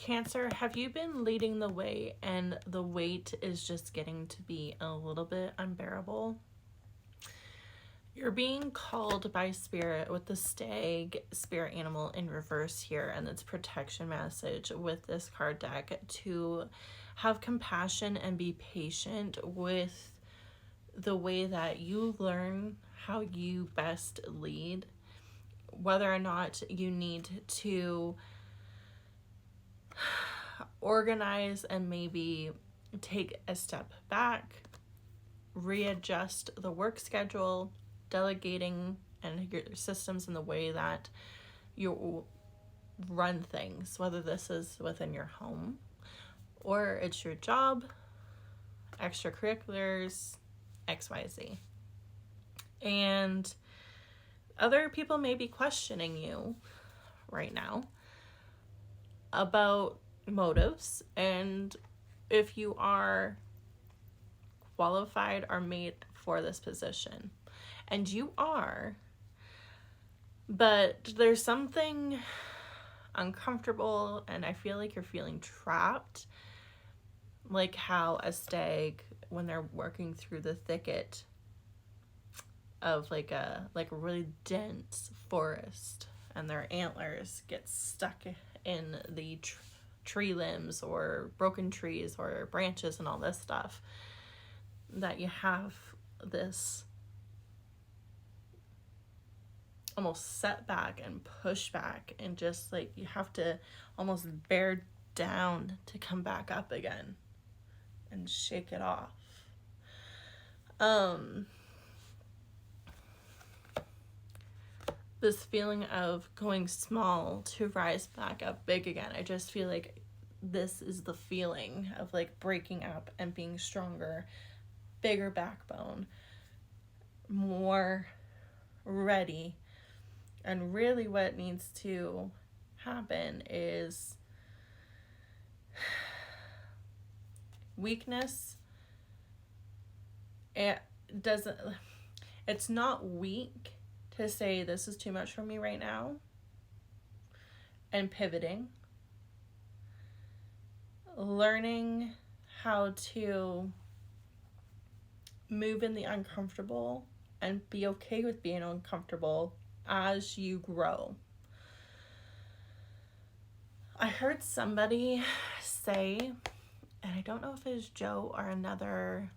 Cancer, have you been leading the way and the weight is just getting to be a little bit unbearable? You're being called by spirit with the stag spirit animal in reverse here and its protection message with this card deck to have compassion and be patient with the way that you learn how you best lead, whether or not you need to organize and maybe take a step back, readjust the work schedule, delegating and your systems in the way that you run things, whether this is within your home or it's your job, extracurriculars, XYZ. And other people may be questioning you right now about motives and if you are qualified or made for this position. And you are, but there's something uncomfortable and I feel like you're feeling trapped, like how a stag, when they're working through the thicket of like a really dense forest and their antlers get stuck in the tree limbs or broken trees or branches and all this stuff, that you have this almost setback and pushback and just like you have to almost bear down to come back up again and shake it off. This feeling of going small to rise back up big again. I just feel like this is the feeling of like breaking up and being stronger, bigger backbone, more ready. And really what needs to happen is weakness. It's not weak to say this is too much for me right now and pivoting, learning how to move in the uncomfortable and be okay with being uncomfortable as you grow. I heard somebody say, and I don't know if it was Joe or another,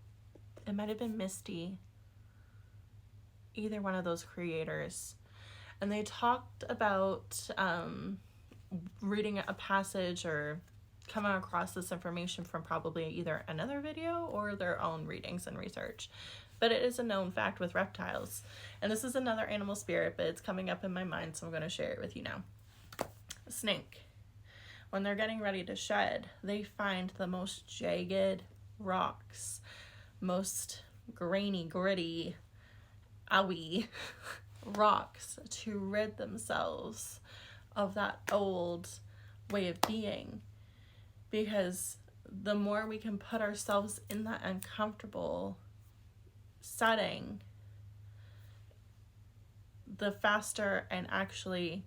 it might have been Misty, either one of those creators, and they talked about reading a passage or coming across this information from probably either another video or their own readings and research. But it is a known fact with reptiles. And this is another animal spirit, but it's coming up in my mind, so I'm going to share it with you now. A snake. When they're getting ready to shed, they find the most jagged rocks, most grainy, gritty, owie rocks to rid themselves of that old way of being. Because the more we can put ourselves in that uncomfortable setting, the faster and actually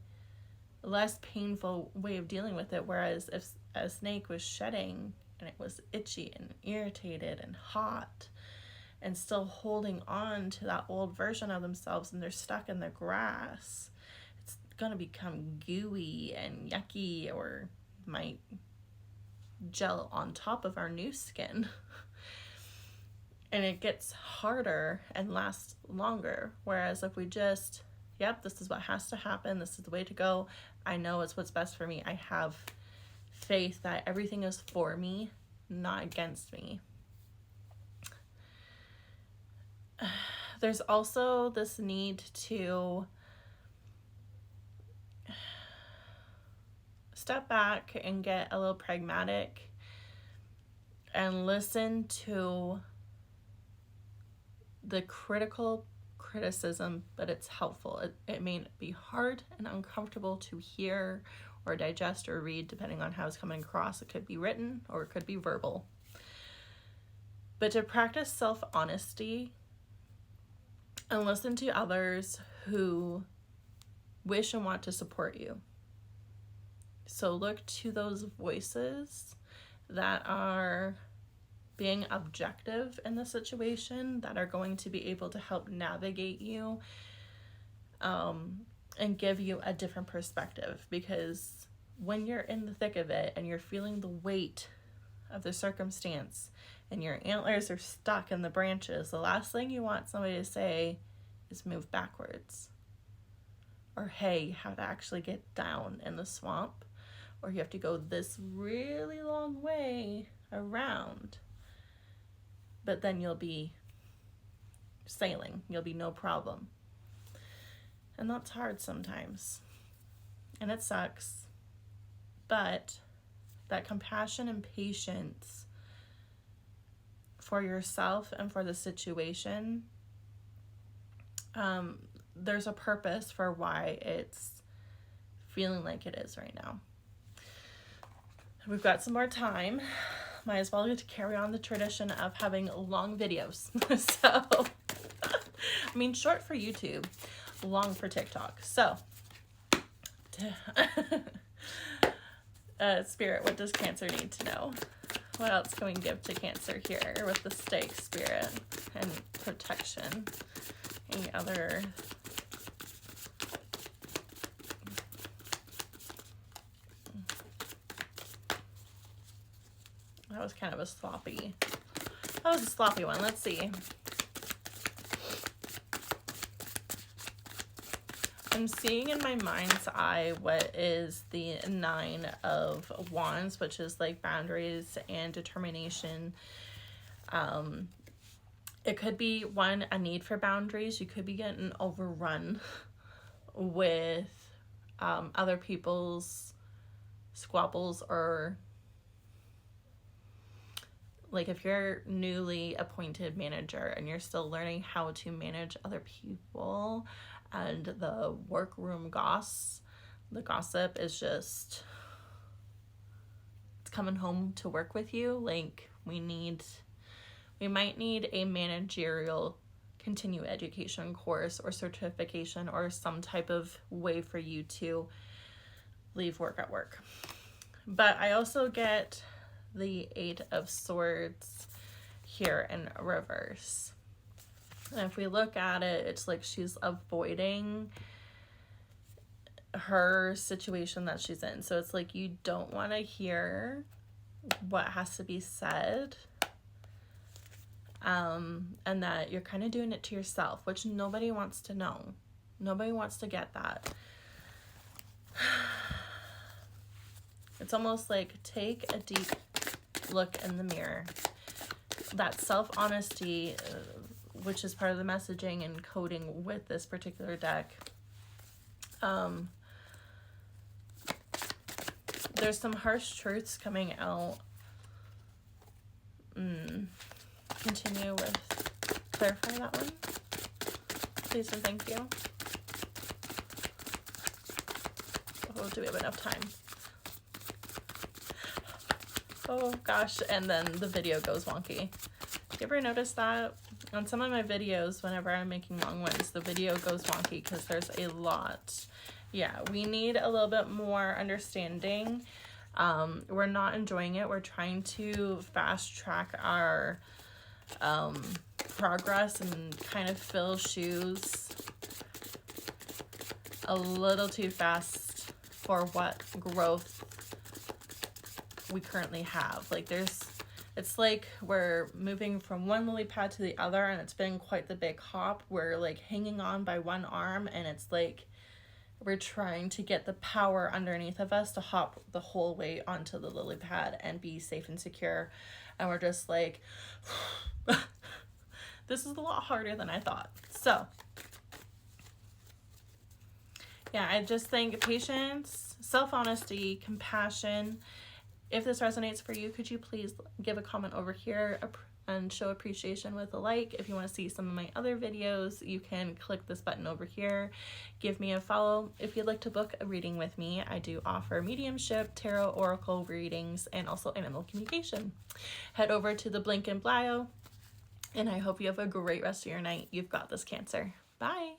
less painful way of dealing with it. Whereas if a snake was shedding and it was itchy and irritated and hot and still holding on to that old version of themselves and they're stuck in the grass, it's going to become gooey and yucky or might gel on top of our new skin. And it gets harder and lasts longer. Whereas if we just, yep, this is what has to happen. This is the way to go. I know it's what's best for me. I have faith that everything is for me, not against me. There's also this need to step back and get a little pragmatic and listen to the criticism, but it's helpful. It may be hard and uncomfortable to hear or digest or read, depending on how it's coming across. It could be written or it could be verbal. But to practice self-honesty and listen to others who wish and want to support you. So look to those voices that are being objective in the situation, that are going to be able to help navigate you and give you a different perspective. Because when you're in the thick of it and you're feeling the weight of the circumstance and your antlers are stuck in the branches, the last thing you want somebody to say is move backwards, or hey, how to actually get down in the swamp, or you have to go this really long way around, but then you'll be sailing, you'll be no problem. And that's hard sometimes, and it sucks, but that compassion and patience for yourself and for the situation, there's a purpose for why it's feeling like it is right now. We've got some more time. Might as well get to carry on the tradition of having long videos. So, I mean, short for YouTube, long for TikTok. So, Spirit, what does Cancer need to know? What else can we give to Cancer here with the stake, Spirit, and protection? Any other... That was kind of a sloppy... That was a sloppy one. Let's see. I'm seeing in my mind's eye what is the 9 of Wands, which is like boundaries and determination. It could be, one, a need for boundaries. You could be getting overrun with other people's squabbles, or like if you're newly appointed manager and you're still learning how to manage other people, and the workroom the gossip is just, it's coming home to work with you. Like we might need a managerial continue education course or certification or some type of way for you to leave work at work. But I also get the 8 of Swords here in reverse. And if we look at it, it's like she's avoiding her situation that she's in. So it's like you don't want to hear what has to be said. And that you're kind of doing it to yourself, which nobody wants to know. Nobody wants to get that. It's almost like take a deep look in the mirror. That self-honesty, which is part of the messaging and coding with this particular deck. There's some harsh truths coming out. Continue with, clarify that one, please and thank you. Oh, do we have enough time? Oh gosh, and then the video goes wonky. You ever notice that? On some of my videos, whenever I'm making long ones, the video goes wonky because there's a lot. Yeah, we need a little bit more understanding. We're not enjoying it. We're trying to fast track our progress and kind of fill shoes a little too fast for what growth we currently have. Like it's like we're moving from one lily pad to the other, and it's been quite the big hop. We're like hanging on by one arm, and it's like we're trying to get the power underneath of us to hop the whole way onto the lily pad and be safe and secure. And we're just like, this is a lot harder than I thought. So yeah, I just think patience, self-honesty, compassion. If this resonates for you, could you please give a comment over here and show appreciation with a like. If you want to see some of my other videos, you can click this button over here. Give me a follow. If you'd like to book a reading with me, I do offer mediumship, tarot, oracle readings, and also animal communication. Head over to the link in bio, and I hope you have a great rest of your night. You've got this, Cancer. Bye.